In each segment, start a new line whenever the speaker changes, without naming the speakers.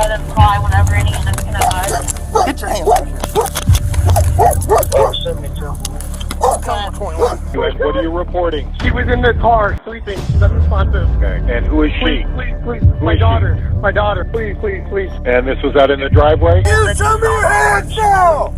bed and cry whenever any innocent dies.
Get your hands up here.
72.
Come for 21.
And what are you reporting?
She was in the car sleeping. She's unresponsive.
Okay. And who is she?
Please. My daughter. My daughter. Please.
And this was out in the driveway?
You show me your hands now!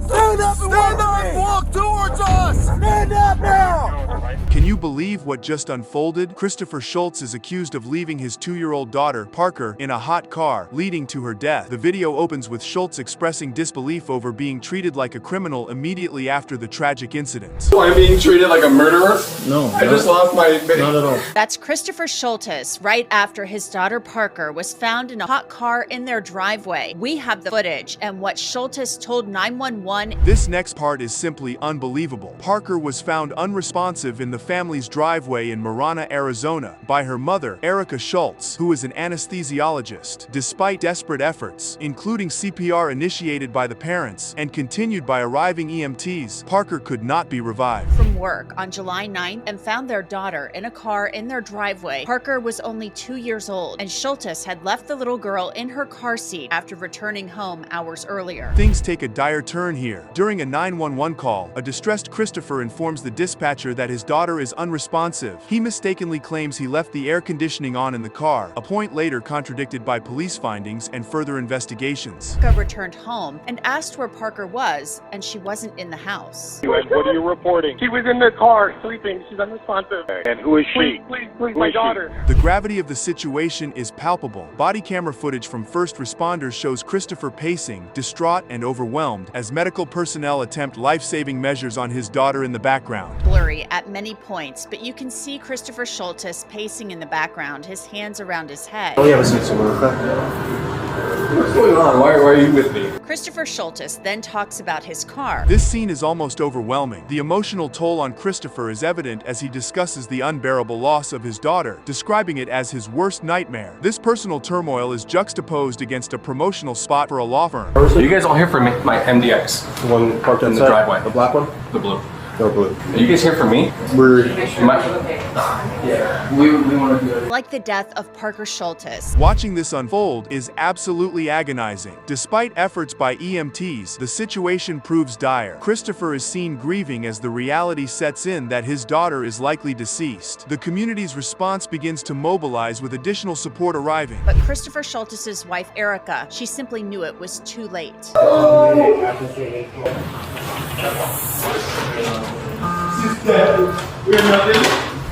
Stand up and walk towards us! Stand up now!
Can you believe what just unfolded? Christopher Schultz is accused of leaving his 2-year-old daughter, Parker, in a hot car, leading to her death. The video opens with Schultz expressing disbelief over being treated like a criminal immediately after the tragic incident.
So I'm being treated like a murderer?
No.
I just lost my video.
Not at all.
That's Christopher Schultz right after his daughter Parker was found in a hot car in their driveway. We have the footage and what Schultz told 911.
This next part is simply unbelievable. Parker was found unresponsive in the family's driveway in Marana, Arizona, by her mother, Erica Schultz, who is an anesthesiologist. Despite desperate efforts, including CPR initiated by the parents and continued by arriving EMTs, Parker could not be revived.
From work on July 9th and found their daughter in a car in their driveway. Parker was only 2 years old, and Schultz had left the little girl in her car seat after returning home hours earlier.
Things take a dire turn here. During a 911 call, a distressed Christopher informs the dispatcher that his daughter is unresponsive. He mistakenly claims he left the air conditioning on in the car, a point later contradicted by police findings and further investigations.
Erica returned home and asked where Parker was, and she wasn't in the house.
And what are you reporting?
She was in the car sleeping. She's unresponsive.
And who is she?
Please.
Who
My
is she?
daughter.
The gravity of the situation is palpable. Body camera footage from first responders shows Christopher pacing, distraught and overwhelmed, as medical personnel attempt life-saving measures on his daughter in the background.
Blurry at many points, but you can see Christopher Schultz pacing in the background, his hands around his head.
Oh, yeah, let's see some
What's going on? Why are you with me?
Christopher Schultz then talks about his car.
This scene is almost overwhelming. The emotional toll on Christopher is evident as he discusses the unbearable loss of his daughter, describing it as his worst nightmare. This personal turmoil is juxtaposed against a promotional spot for a law firm.
Are you guys all here for me? My MDX.
The one parked
In the
outside?
driveway.
The black one?
The blue.
No, blue.
Are you guys here for me?
We're...
We want to do it.
Like the death of Parker Schultz.
Watching this unfold is absolutely agonizing. Despite efforts by EMTs, the situation proves dire. Christopher is seen grieving as the reality sets in that his daughter is likely deceased. The community's response begins to mobilize with additional support arriving.
But Christopher Schultz's wife, Erica, she simply knew it was too late.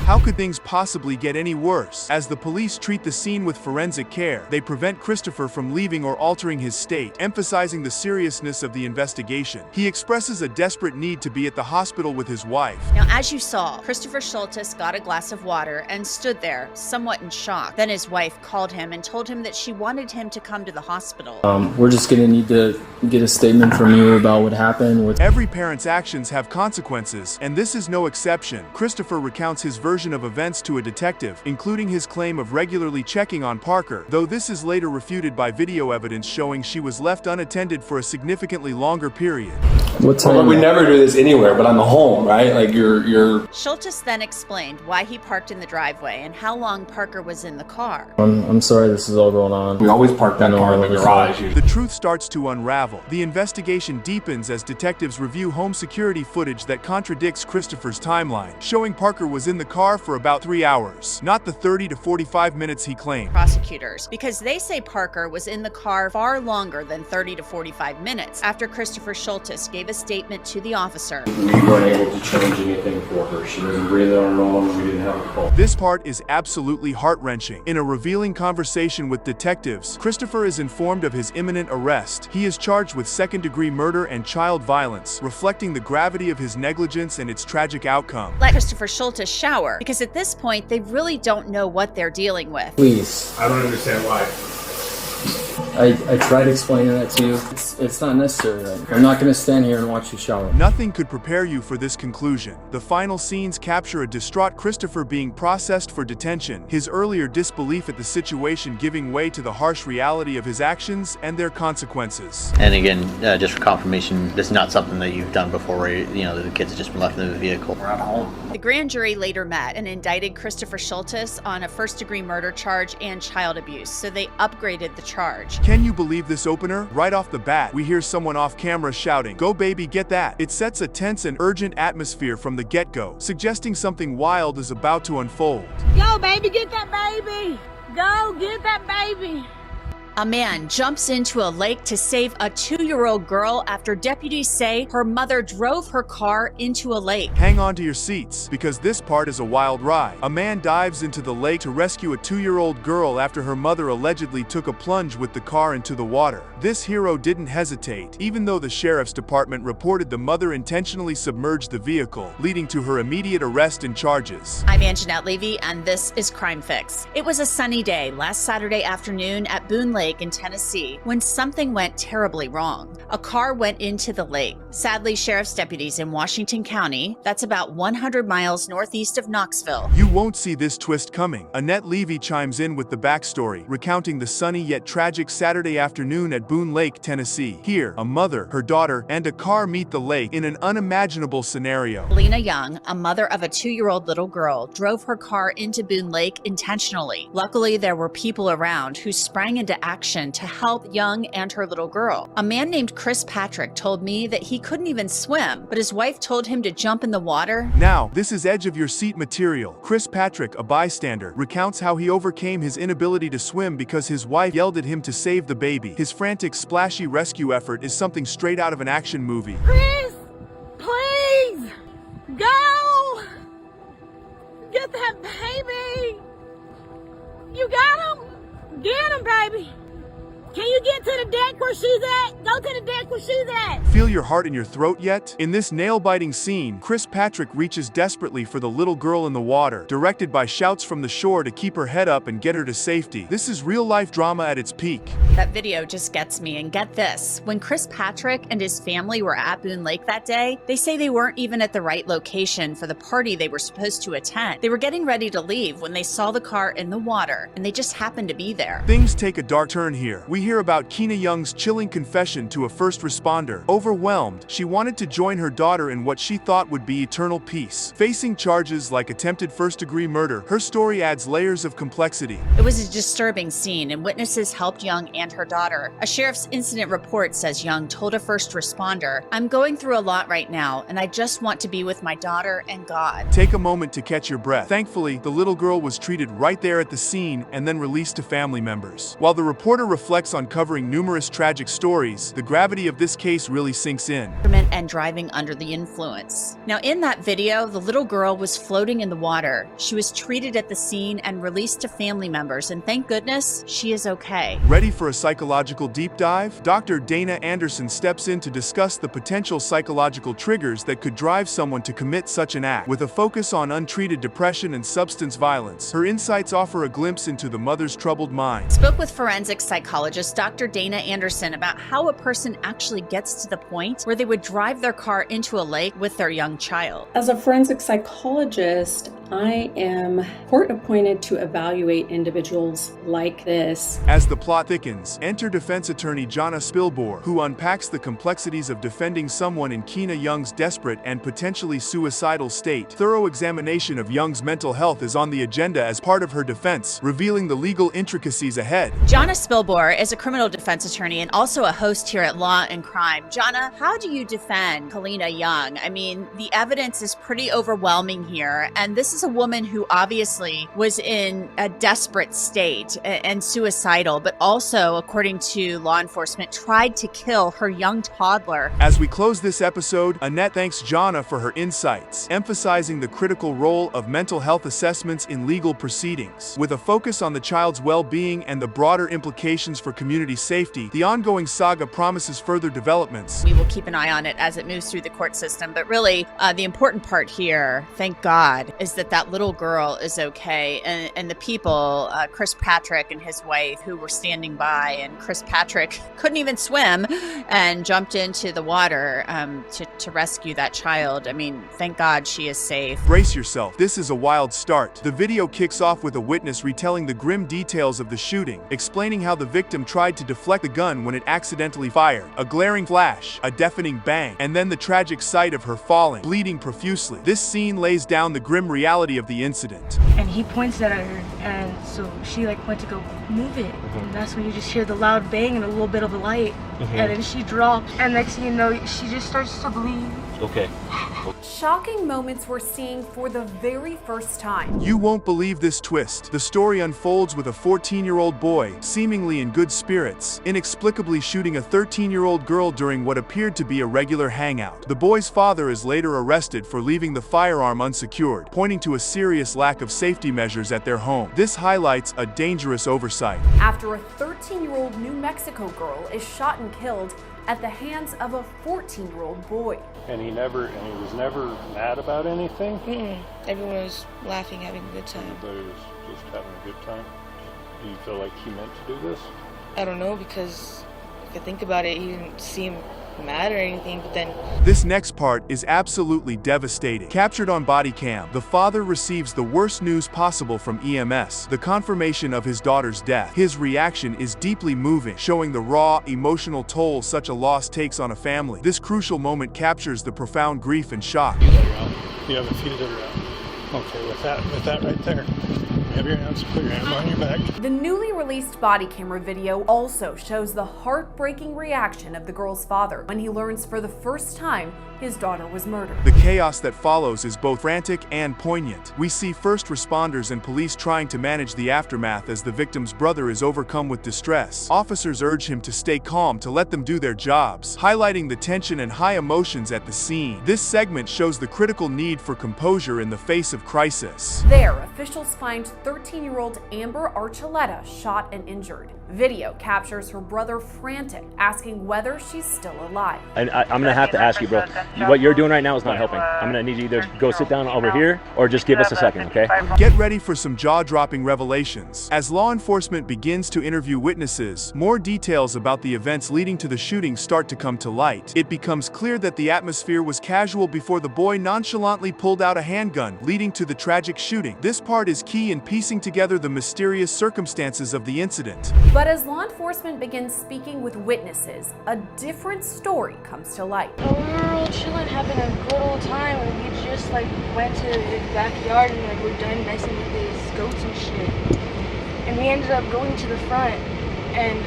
How could things possibly get any worse? As the police treat the scene with forensic care, they prevent Christopher from leaving or altering his state, emphasizing the seriousness of the investigation. He expresses a desperate need to be at the hospital with his wife.
Now, as you saw, Christopher Schultz got a glass of water and stood there, somewhat in shock. Then his wife called him and told him that she wanted him to come to the hospital.
We're just gonna need to get a statement from you about what happened.
Every parent's actions have consequences, and this is no exception. Christopher recounts his version of events to a detective, including his claim of regularly checking on Parker, though this is later refuted by video evidence showing she was left unattended for a significantly longer period.
What time?
Well, we never do this anywhere, but I'm home, right? Like you're.
Schultz then explained why he parked in the driveway and how long Parker was in the car.
I'm sorry this is all going on.
We always park that car in the garage.
The truth starts to unravel. The investigation deepens as detectives review home security footage that contradicts Christopher's timeline, showing Parker was in the car for about 3 hours, not the 30 to 45 minutes he claimed.
Prosecutors, because they say Parker was in the car far longer than 30 to 45 minutes after Christopher Schultz gave a statement to the officer.
We weren't able to change anything for her. She wasn't breathing on her own. We didn't have a call.
This part is absolutely heart-wrenching. In a revealing conversation with detectives, Christopher is informed of his imminent arrest. He is charged with second-degree murder and child violence, reflecting the gravity of his negligence and its tragic outcome.
Let Christopher Schultz shower, because at this point, they really don't know what they're dealing with.
Please.
I don't understand why.
I tried explaining that to you. It's not necessary. I'm not going to stand here and watch you shower.
Nothing could prepare you for this conclusion. The final scenes capture a distraught Christopher being processed for detention, his earlier disbelief at the situation giving way to the harsh reality of his actions and their consequences.
And again, just for confirmation, this is not something that you've done before where, the kids have just been left in the vehicle. We're at home.
The grand jury later met and indicted Christopher Schultz on a first-degree murder charge and child abuse, so they upgraded the charge.
Can you believe this opener? Right off the bat, we hear someone off camera shouting, "Go baby, get that!" It sets a tense and urgent atmosphere from the get-go, suggesting something wild is about to unfold.
Go, baby, get that baby. Go, get that baby.
A man jumps into a lake to save a 2-year-old girl after deputies say her mother drove her car into a lake.
Hang on to your seats, because this part is a wild ride. A man dives into the lake to rescue a 2-year-old girl after her mother allegedly took a plunge with the car into the water. This hero didn't hesitate, even though the sheriff's department reported the mother intentionally submerged the vehicle, leading to her immediate arrest and charges.
I'm Anjanette Levy, and this is Crime Fix. It was a sunny day last Saturday afternoon at Boone Lake in Tennessee when something went terribly wrong. A car went into the lake. Sadly, sheriff's deputies in Washington County, that's about 100 miles northeast of Knoxville.
You won't see this twist coming. Annette Levy chimes in with the backstory, recounting the sunny yet tragic Saturday afternoon at Boone Lake, Tennessee. Here, a mother, her daughter, and a car meet the lake in an unimaginable scenario.
Lena Young, a mother of a 2-year-old little girl, drove her car into Boone Lake intentionally. Luckily, there were people around who sprang into action to help Young and her little girl. A man named Chris Patrick told me that he couldn't even swim, but his wife told him to jump in the water.
Now, this is edge of your seat material. Chris Patrick, a bystander, recounts how he overcame his inability to swim because his wife yelled at him to save the baby. His frantic, splashy rescue effort is something straight out of an action movie.
Chris, please, go. Get that baby. You got him? Get him, baby. Can you get to the deck where she's at? Go to the deck where she's at.
Feel your heart in your throat yet? In this nail-biting scene, Chris Patrick reaches desperately for the little girl in the water, directed by shouts from the shore to keep her head up and get her to safety. This is real-life drama at its peak.
That video just gets me, and get this. When Chris Patrick and his family were at Boone Lake that day, they say they weren't even at the right location for the party they were supposed to attend. They were getting ready to leave when they saw the car in the water, and they just happened to be there.
Things take a dark turn here. We hear about Keena Young's chilling confession to a first responder. Overwhelmed, she wanted to join her daughter in what she thought would be eternal peace. Facing charges like attempted first-degree murder, her story adds layers of complexity.
It was a disturbing scene, and witnesses helped Young and her daughter. A sheriff's incident report says Young told a first responder, "I'm going through a lot right now, and I just want to be with my daughter and God."
Take a moment to catch your breath. Thankfully, the little girl was treated right there at the scene and then released to family members. While the reporter reflects on covering numerous tragic stories, the gravity of this case really sinks in.
And driving under the influence. Now, in that video, the little girl was floating in the water. She was treated at the scene and released to family members, and thank goodness she is okay.
Ready for a psychological deep dive? Dr. Dana Anderson steps in to discuss the potential psychological triggers that could drive someone to commit such an act. With a focus on untreated depression and substance violence, her insights offer a glimpse into the mother's troubled mind.
Spoke with forensic psychologist Dr. Dana Anderson about how a person actually gets to the point where they would drive their car into a lake with their young child.
As a forensic psychologist, I am court appointed to evaluate individuals like this.
As the plot thickens, enter defense attorney Jonna Spilbor, who unpacks the complexities of defending someone in Keena Young's desperate and potentially suicidal state. Thorough examination of Young's mental health is on the agenda as part of her defense, revealing the legal intricacies ahead.
Jonna Spilbor is a criminal defense attorney and also a host here at Law and Crime. Jonna, how do you defend Keena Young? I mean, the evidence is pretty overwhelming here, and this is a woman who obviously was in a desperate state and suicidal, but also, according to law enforcement, tried to kill her young toddler.
As we close this episode, Annette thanks Jonna for her insights, emphasizing the critical role of mental health assessments in legal proceedings. With a focus on the child's well-being and the broader implications for community safety, the ongoing saga promises further developments.
We will keep an eye on it as it moves through the court system, but really, the important part here, thank God, is that little girl is okay, and the people, Chris Patrick and his wife, who were standing by, and Chris Patrick couldn't even swim and jumped into the water to rescue that child. I mean, thank God she is safe.
Brace yourself. This is a wild start. The video kicks off with a witness retelling the grim details of the shooting, explaining how the victim tried to deflect the gun when it accidentally fired. A glaring flash, a deafening bang, and then the tragic sight of her falling, bleeding profusely. This scene lays down the grim reality brutality of the incident.
And he points at her, and so she like went to go move it. And that's when you just hear the loud bang and a little bit of a light. And then she drops, and next thing you know, she just starts to bleed.
Okay.
Shocking moments we're seeing for the very first time.
You won't believe this twist. The story unfolds with a 14-year-old boy, seemingly in good spirits, inexplicably shooting a 13-year-old girl during what appeared to be a regular hangout. The boy's father is later arrested for leaving the firearm unsecured, pointing to a serious lack of safety measures at their home. This highlights a dangerous oversight.
After a 13-year-old New Mexico girl is shot and killed at the hands of a 14-year-old boy.
And he was never mad about anything?
Everyone was laughing, having a good time.
Everybody was just having a good time. Do you feel like he meant to do this?
I don't know, because if I think about it, he didn't seem mad or anything, but then...
This next part is absolutely devastating. Captured on body cam, the father receives the worst news possible from EMS, the confirmation of his daughter's death. His reaction is deeply moving, showing the raw, emotional toll such a loss takes on a family. This crucial moment captures the profound grief and shock.
You have a few that are out. Okay, with that right there. Have your hands, put your hands on your back.
The newly released body camera video also shows the heartbreaking reaction of the girl's father when he learns for the first time his daughter was murdered.
The chaos that follows is both frantic and poignant. We see first responders and police trying to manage the aftermath as the victim's brother is overcome with distress. Officers urge him to stay calm to let them do their jobs, highlighting the tension and high emotions at the scene. This segment shows the critical need for composure in the face of crisis.
There, officials find 13-year-old Amber Archuleta shot and injured. Video captures her brother frantic, asking whether she's still alive.
And I'm going to have to ask you, bro. What you're doing right now is not helping. I'm going to need you to either go sit down over here or just give us a second, okay?
Get ready for some jaw-dropping revelations. As law enforcement begins to interview witnesses, more details about the events leading to the shooting start to come to light. It becomes clear that the atmosphere was casual before the boy nonchalantly pulled out a handgun, leading to the tragic shooting. This part is key in piecing together the mysterious circumstances of the incident.
But as law enforcement begins speaking with witnesses, a different story comes to light.
We were all chilling, having a good old time, and we just like went to the backyard and like we're done messing with these goats and shit. And we ended up going to the front, and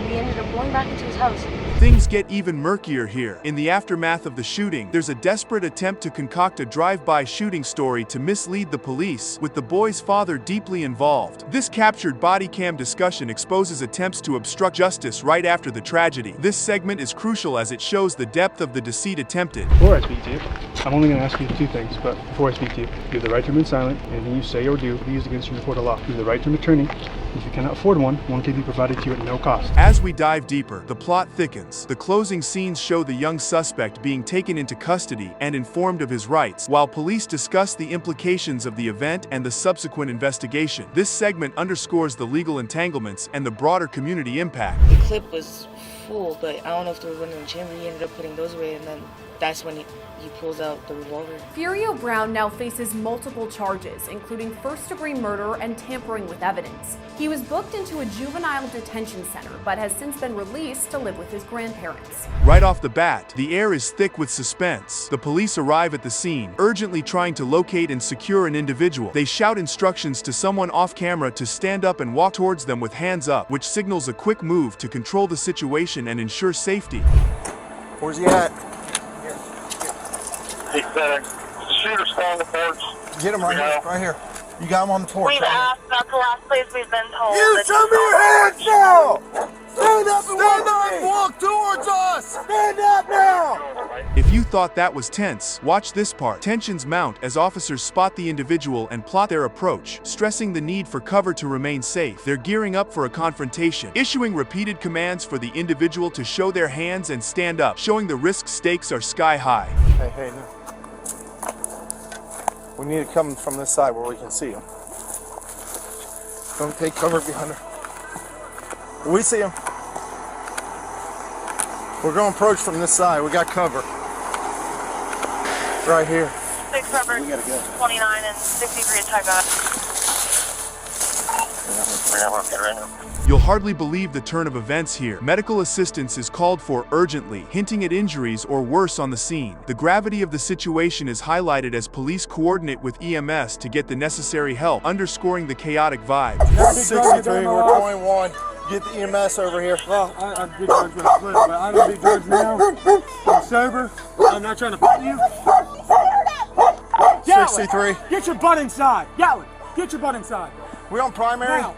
we ended up going back into his house.
Things get even murkier here. In the aftermath of the shooting, there's a desperate attempt to concoct a drive-by shooting story to mislead the police, with the boy's father deeply involved. This captured body cam discussion exposes attempts to obstruct justice right after the tragedy. This segment is crucial as it shows the depth of the deceit attempted.
Before I speak to you, I'm only going to ask you two things, but before I speak to you, you have the right to remain silent. Anything you say or do will be used against you in a court of law. You have the right to an attorney. If you cannot afford one can be provided to you at no cost.
As we dive deeper, the plot thickens. The closing scenes show the young suspect being taken into custody and informed of his rights, while police discuss the implications of the event and the subsequent investigation. This segment underscores the legal entanglements and the broader community impact.
The clip was full, but I don't know if there was one in the chamber. He ended up putting those away, and then that's when he pulls out the revolver.
Furio Brown now faces multiple charges, including first-degree murder and tampering with evidence. He was booked into a juvenile detention center, but has since been released to live with his grandparents.
Right off the bat, the air is thick with suspense. The police arrive at the scene, urgently trying to locate and secure an individual. They shout instructions to someone off camera to stand up and walk towards them with hands up, which signals a quick move to control the situation and ensure safety.
Where's he at?
He's better. Shooter's still on the porch.
Get him right here. Right here. You got him on the porch.
We've asked. That's the last place we've been told.
You show me your hands now! Stand up and walk towards us! Stand up now!
If you thought that was tense, watch this part. Tensions mount as officers spot the individual and plot their approach, stressing the need for cover to remain safe. They're gearing up for a confrontation, issuing repeated commands for the individual to show their hands and stand up, showing the risk stakes are sky high.
Hey, no. We need to come from this side where we can see him. Don't take cover behind her. We see him. We're going to approach from this side. We got cover. Right here.
6 cover, 29 and 63 attack that.
Yeah.
You'll hardly believe the turn of events here. Medical assistance is called for urgently, hinting at injuries or worse on the scene. The gravity of the situation is highlighted as police coordinate with EMS to get the necessary help, underscoring the chaotic vibe.
63, we're 21. Get the EMS over here.
Well, I did drugs when I was little, but I don't do drugs now. I'm sober. I'm not trying to fight you.
63.
Get your butt inside. Gatlin, get your butt inside.
We on primary?
Now.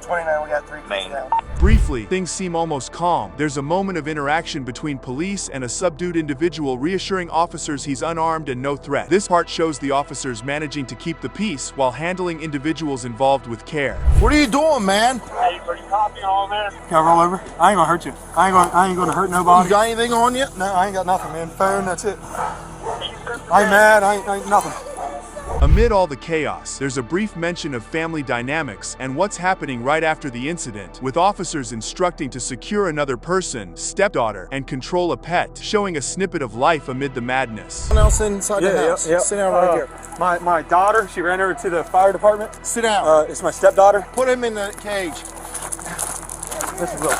29, we got 3 main.
Briefly, things seem almost calm. There's a moment of interaction between police and a subdued individual reassuring officers he's unarmed and no threat. This part shows the officers managing to keep the peace while handling individuals involved with care.
What are you doing, man?
Hey, pretty copy on there.
Can I roll over? I ain't gonna hurt you. I ain't gonna hurt nobody.
You got anything on you?
No, I ain't got nothing, man. Phone, that's it. I ain't mad, I ain't nothing.
Amid all the chaos, there's a brief mention of family dynamics and what's happening right after the incident, with officers instructing to secure another person, stepdaughter, and control a pet, showing a snippet of life amid the madness.
Someone else inside the house.
Yep.
Sit down right here.
My daughter, she ran over to the fire department.
Sit down.
It's my stepdaughter.
Put him in the cage.
This is real.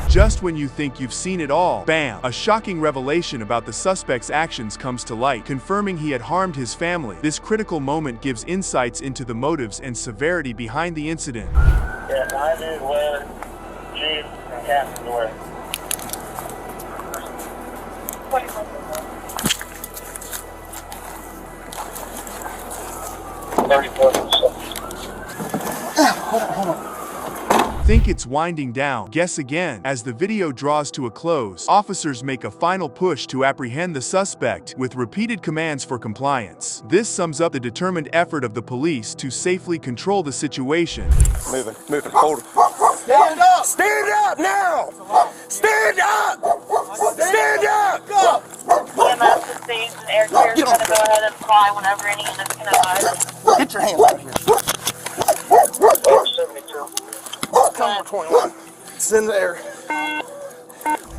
Just when you think you've seen it all, bam! A shocking revelation about the suspect's actions comes to light, confirming he had harmed his family. This critical moment gives insights into the motives and severity behind the incident.
Yeah, I knew where Jude and Captain were.
Hold on.
Think it's winding down? Guess again. As the video draws to a close, officers make a final push to apprehend the suspect, with repeated commands for compliance. This sums up the determined effort of the police to safely control the situation.
Moving, hold it. Stand up! Stand up now! Stand up! Stand up! Go!
EMS received an air carrier is going to go ahead and fly whenever any units can advise.
Get your hands out here.
72.
Come for 21. It's in the air.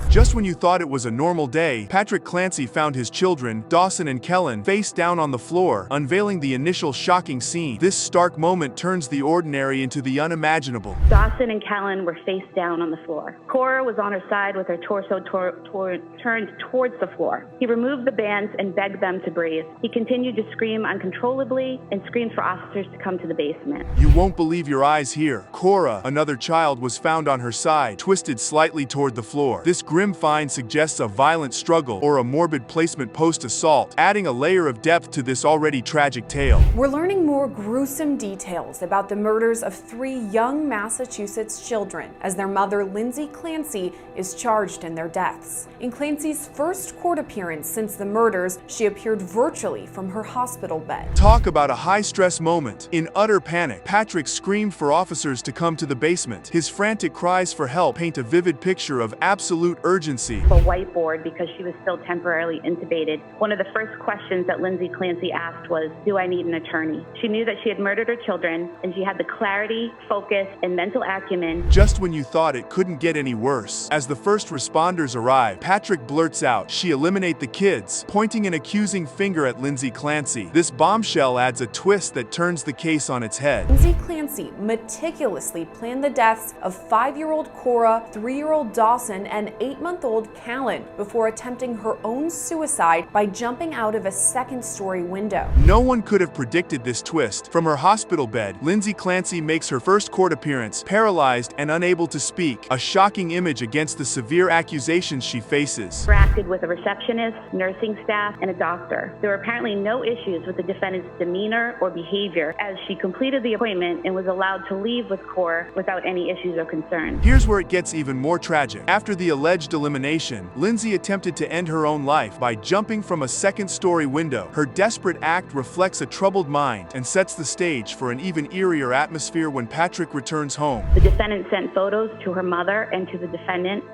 Just when you thought it was a normal day, Patrick Clancy found his children, Dawson and Kellen, face down on the floor, unveiling the initial shocking scene. This stark moment turns the ordinary into the unimaginable.
Dawson and Kellen were face down on the floor. Cora was on her side with her torso turned towards the floor. He removed the bands and begged them to breathe. He continued to scream uncontrollably and screamed for officers to come to the basement.
You won't believe your eyes here. Cora, another child, was found on her side, twisted slightly toward the floor. This grim find suggests a violent struggle or a morbid placement post-assault, adding a layer of depth to this already tragic tale.
We're learning more gruesome details about the murders of 3 young Massachusetts children as their mother, Lindsay Clancy, is charged in their deaths. In Clancy's first court appearance since the murders, she appeared virtually from her hospital bed.
Talk about a high-stress moment. In utter panic, Patrick screamed for officers to come to the basement. His frantic cries for help paint a vivid picture of absolute urgency.
A whiteboard because she was still temporarily intubated. One of the first questions that Lindsay Clancy asked was, "Do I need an attorney?" She knew that she had murdered her children, and she had the clarity, focus, and mental acumen.
Just when you thought it couldn't get any worse. As the first responders arrive, Patrick blurts out, "She eliminate the kids," pointing an accusing finger at Lindsay Clancy. This bombshell adds a twist that turns the case on its head.
Lindsay Clancy meticulously planned the deaths of 5-year-old Cora, 3-year-old Dawson, and 8-month-old Callan before attempting her own suicide by jumping out of a second-story window.
No one could have predicted this twist. From her hospital bed, Lindsay Clancy makes her first court appearance, paralyzed and unable to speak, a shocking image against the severe accusations she faces.
Interacted with a receptionist, nursing staff, and a doctor. There were apparently no issues with the defendant's demeanor or behavior as she completed the appointment and was allowed to leave with Cora without any issues or concerns.
Here's where it gets even more tragic. After the alleged elimination, Lindsay attempted to end her own life by jumping from a second-story window. Her desperate act reflects a troubled mind and sets the stage for an even eerier atmosphere when Patrick returns home.
The defendant sent photos to her mother and to the defendant,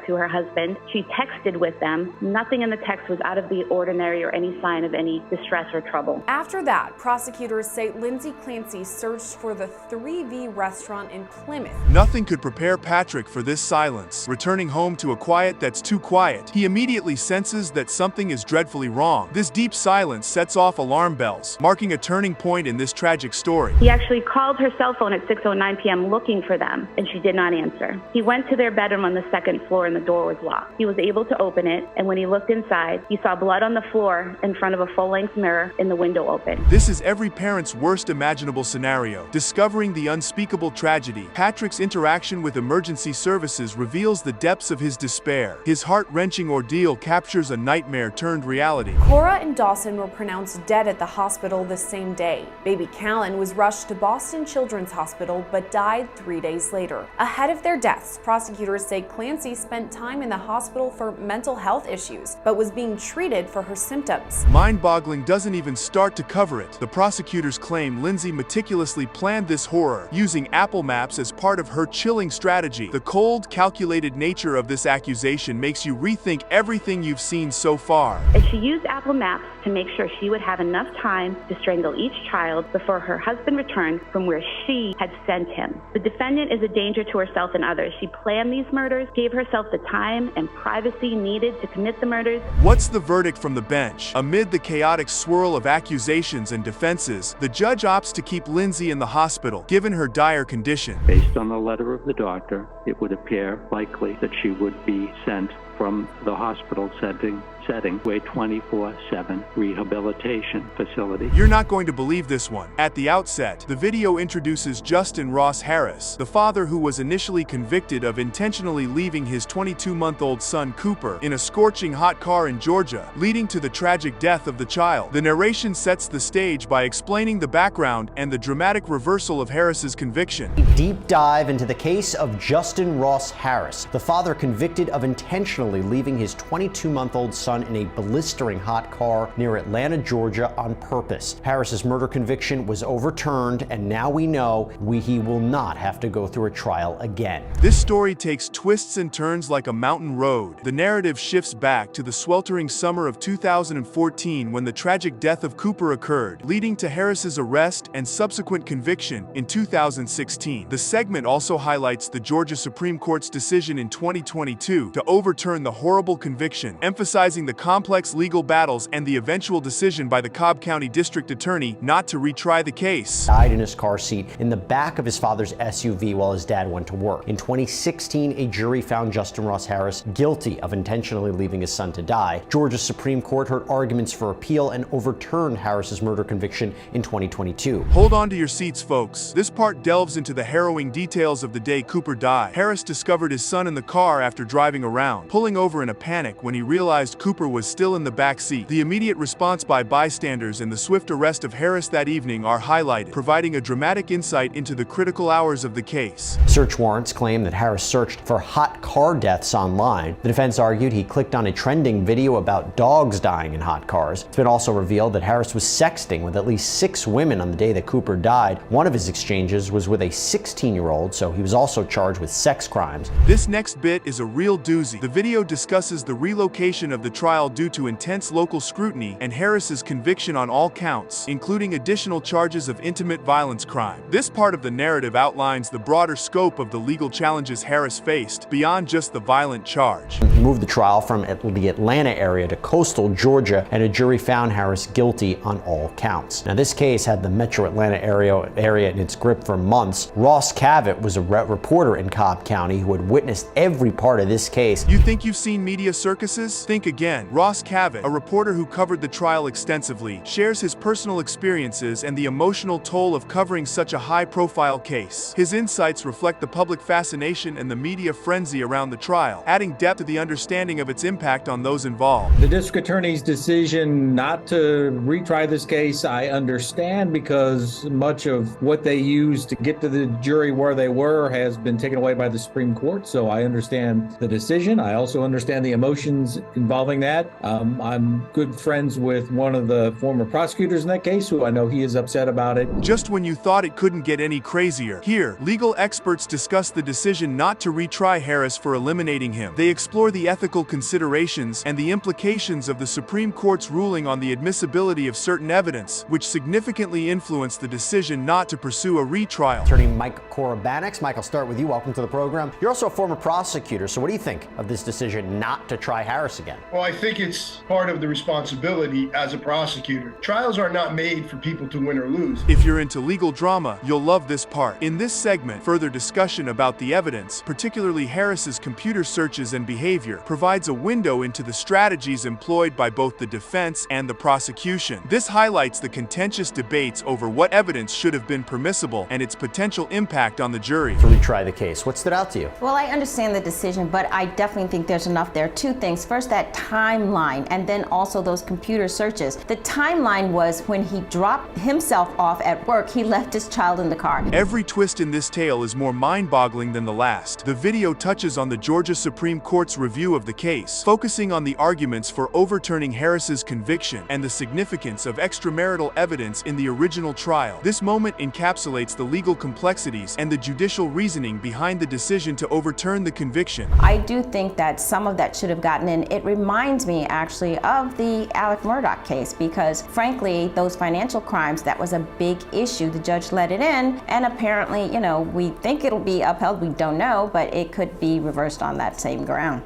to her husband. She texted with them. Nothing in the text was out of the ordinary or any sign of any distress or trouble.
After that, prosecutors say Lindsay Clancy searched for the 3V restaurant in Plymouth.
Nothing could prepare Patrick for this silence. Returning home to a quiet that's too quiet, he immediately senses that something is dreadfully wrong. This deep silence sets off alarm bells, marking a turning point point in this tragic story.
He actually called her cell phone at 6:09 p.m. looking for them, and she did not answer. He went to their bedroom on the second floor and the door was locked. He was able to open it, and when he looked inside, he saw blood on the floor in front of a full-length mirror in the window open.
This is every parent's worst imaginable scenario. Discovering the unspeakable tragedy, Patrick's interaction with emergency services reveals the depths of his despair. His heart-wrenching ordeal captures a nightmare turned reality.
Cora and Dawson were pronounced dead at the hospital the same day. Baby Callan was rushed to Boston Children's Hospital but died 3 days later. Ahead of their deaths, prosecutors say Clancy spent time in the hospital for mental health issues, but was being treated for her symptoms.
Mind-boggling doesn't even start to cover it. The prosecutors claim Lindsay meticulously planned this horror, using Apple Maps as part of her chilling strategy. The cold, calculated nature of this accusation makes you rethink everything you've seen so far.
And she used Apple Maps to make sure she would have enough time to strangle each child before her husband returned from where she had sent him. The defendant is a danger to herself and others. She planned these murders, gave herself the time and privacy needed to commit the murders.
What's the verdict from the bench? Amid the chaotic swirl of accusations and defenses, the judge opts to keep Lindsay in the hospital, given her dire condition.
Based on the letter of the doctor, it would appear likely that she would be sent from the hospital setting to a 24/7 rehabilitation facility.
You're not going to believe this one. At the outset, the video introduces Justin Ross Harris, the father who was initially convicted of intentionally leaving his 22-month-old son Cooper in a scorching hot car in Georgia, leading to the tragic death of the child. The narration sets the stage by explaining the background and the dramatic reversal of Harris's conviction.
Deep dive into the case of Justin Ross Harris, the father convicted of intentionally leaving his 22-month-old son in a blistering hot car near Atlanta, Georgia on purpose. Harris's murder conviction was overturned, and now we know he will not have to go through a trial again.
This story takes twists and turns like a mountain road. The narrative shifts back to the sweltering summer of 2014 when the tragic death of Cooper occurred, leading to Harris's arrest and subsequent conviction in 2016. The segment also highlights the Georgia Supreme Court's decision in 2022 to overturn the horrible conviction, emphasizing the complex legal battles and the eventual decision by the Cobb County District Attorney not to retry the case.
Died in his car seat in the back of his father's SUV while his dad went to work. In 2016, a jury found Justin Ross Harris guilty of intentionally leaving his son to die. Georgia's Supreme Court heard arguments for appeal and overturned Harris's murder conviction in 2022.
Hold on to your seats, folks. This part delves into the harrowing details of the day Cooper died. Harris discovered his son in the car after driving around, pulling over in a panic when he realized Cooper was still in the back seat. The immediate response by bystanders and the swift arrest of Harris that evening are highlighted, providing a dramatic insight into the critical hours of the case.
Search warrants claim that Harris searched for hot car deaths online. The defense argued he clicked on a trending video about dogs dying in hot cars. It's been also revealed that Harris was sexting with at least 6 women on the day that Cooper died. One of his exchanges was with a 16-year-old, so he was also charged with sex crimes.
This next bit is a real doozy. The video discusses the relocation of the trial due to intense local scrutiny and Harris's conviction on all counts, including additional charges of intimate violence crime. This part of the narrative outlines the broader scope of the legal challenges Harris faced, beyond just the violent charge.
He moved the trial from the Atlanta area to coastal Georgia, and a jury found Harris guilty on all counts. Now, this case had the metro Atlanta area in its grip for months. Ross Cavett was a reporter in Cobb County who had witnessed every part of this case.
You think you've seen media circuses? Think again. Ross Cavett, a reporter who covered the trial extensively, shares his personal experiences and the emotional toll of covering such a high-profile case. His insights reflect the public fascination and the media frenzy around the trial, adding depth to the understanding of its impact on those involved.
The district attorney's decision not to retry this case, I understand, because much of what they used to get to the jury where they were has been taken away by the Supreme Court, so I understand the decision. I also understand the emotions involving that. I'm good friends with one of the former prosecutors in that case, who I know he is upset about it.
Just when you thought it couldn't get any crazier, here, legal experts discuss the decision not to retry Harris for eliminating him. They explore the ethical considerations and the implications of the Supreme Court's ruling on the admissibility of certain evidence, which significantly influenced the decision not to pursue a retrial.
Attorney Mike Korabanex. Mike, I'll start with you. Welcome to the program. You're also a former prosecutor, so what do you think of this decision? decision not to try Harris again?
Well, I think it's part of the responsibility as a prosecutor. Trials are not made for people to win or lose.
If you're into legal drama, you'll love this part. In this segment, further discussion about the evidence, particularly Harris's computer searches and behavior, provides a window into the strategies employed by both the defense and the prosecution. This highlights the contentious debates over what evidence should have been permissible and its potential impact on the jury.
To retry the case, what stood out to you?
Well, I understand the decision, but I definitely think there's enough there. Two things. First, that timeline, and then also those computer searches. The timeline was when he dropped himself off at work, he left his child in the car.
Every twist in this tale is more mind-boggling than the last. The video touches on the Georgia Supreme Court's review of the case, focusing on the arguments for overturning Harris's conviction and the significance of extramarital evidence in the original trial. This moment encapsulates the legal complexities and the judicial reasoning behind the decision to overturn the conviction.
I do think that some of that should have gotten in. It reminds me actually of the Alec Murdaugh case because frankly, those financial crimes, that was a big issue. The judge let it in and apparently, we think it'll be upheld. We don't know, but it could be reversed on that same ground.